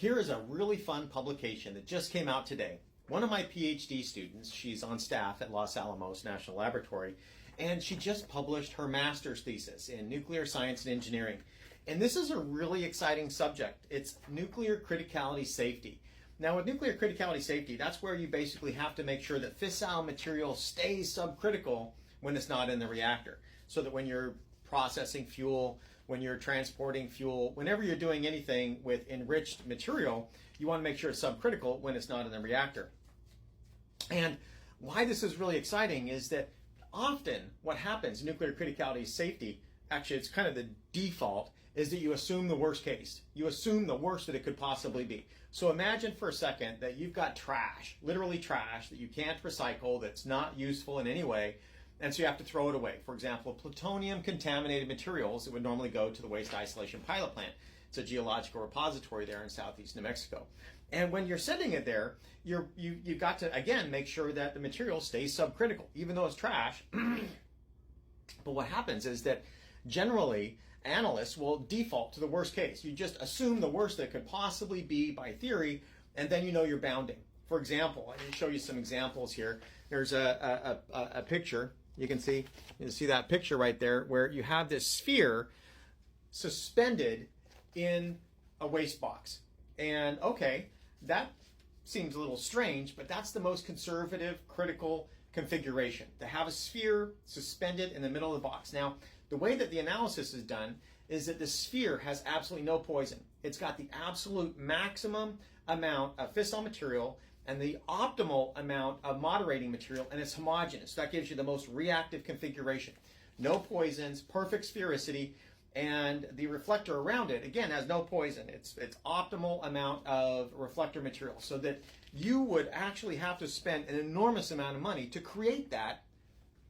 Here is a really fun publication that just came out today. One of my PhD students, she's on staff at Los Alamos National Laboratory, and she just published her master's thesis in nuclear science and engineering. And this is a really exciting subject. It's nuclear criticality safety. Now with nuclear criticality safety, that's where you basically have to make sure that fissile material stays subcritical when it's not in the reactor. So that when you're processing fuel, when you're transporting fuel, whenever you're doing anything with enriched material, you want to make sure it's subcritical when it's not in the reactor. And why this is really exciting is that often what happens in nuclear criticality safety, actually it's kind of the default, is that you assume the worst case. You assume the worst that it could possibly be. So imagine for a second that you've got trash, literally trash, that you can't recycle, that's not useful in any way, and so you have to throw it away. For example, plutonium-contaminated materials that would normally go to the Waste Isolation Pilot Plant. It's a geological repository there in southeast New Mexico. And when you're sending it there, you've got to, again, make sure that the material stays subcritical, even though it's trash. But what happens is that generally, analysts will default to the worst case. You just assume the worst that could possibly be by theory, and then you know you're bounding. For example, I'm going to show you some examples here. There's a picture. You can see that picture right there where you have this sphere suspended in a waste box. And okay, that seems a little strange, but that's the most conservative, critical configuration, to have a sphere suspended in the middle of the box. Now, the way that the analysis is done is that the sphere has absolutely no poison. It's got the absolute maximum amount of fissile material and the optimal amount of moderating material, and it's homogeneous. That gives you the most reactive configuration. No poisons, perfect sphericity, and the reflector around it, again, has no poison. It's optimal amount of reflector material, so that you would actually have to spend an enormous amount of money to create that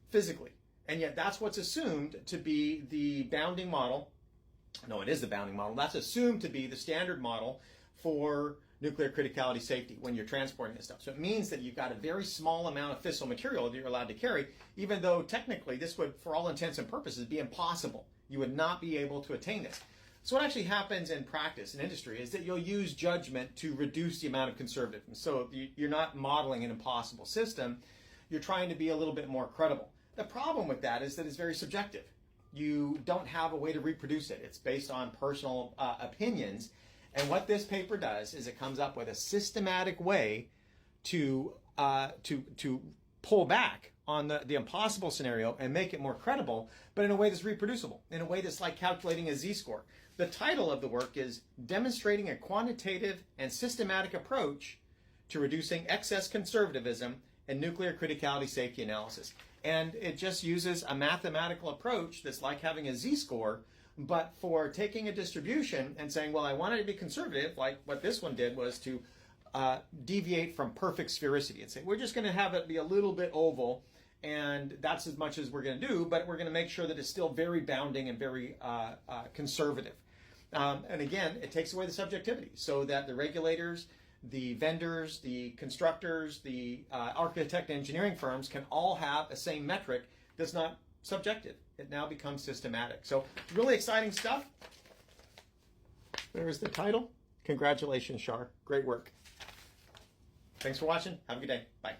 physically. And yet that's what's assumed to be the bounding model. No, it is the bounding model. That's assumed to be the standard model for nuclear criticality safety when you're transporting this stuff. So it means that you've got a very small amount of fissile material that you're allowed to carry, even though technically this would, for all intents and purposes, be impossible. You would not be able to attain this. So what actually happens in practice, in industry, is that you'll use judgment to reduce the amount of conservatism. So you're not modeling an impossible system. You're trying to be a little bit more credible. The problem with that is that it's very subjective. You don't have a way to reproduce it. It's based on personal opinions. And what this paper does is it comes up with a systematic way to pull back on the impossible scenario and make it more credible, but in a way that's reproducible, in a way that's like calculating a z-score. The title of the work is Demonstrating a Quantitative and Systematic Approach to Reducing Excess Conservatism in Nuclear Criticality Safety Analysis. And it just uses a mathematical approach that's like having a z-score, but for taking a distribution and saying, well, I want it to be conservative, like what this one did was to deviate from perfect sphericity and say, we're just going to have it be a little bit oval, and that's as much as we're going to do, but we're going to make sure that it's still very bounding and very conservative. And again, it takes away the subjectivity so that the regulators, the vendors, the constructors, the architect and engineering firms can all have the same metric that's not subjective. It now becomes systematic. So really exciting stuff. There's the title. Congratulations, Shar. Great work. Thanks for watching. Have a good day. Bye.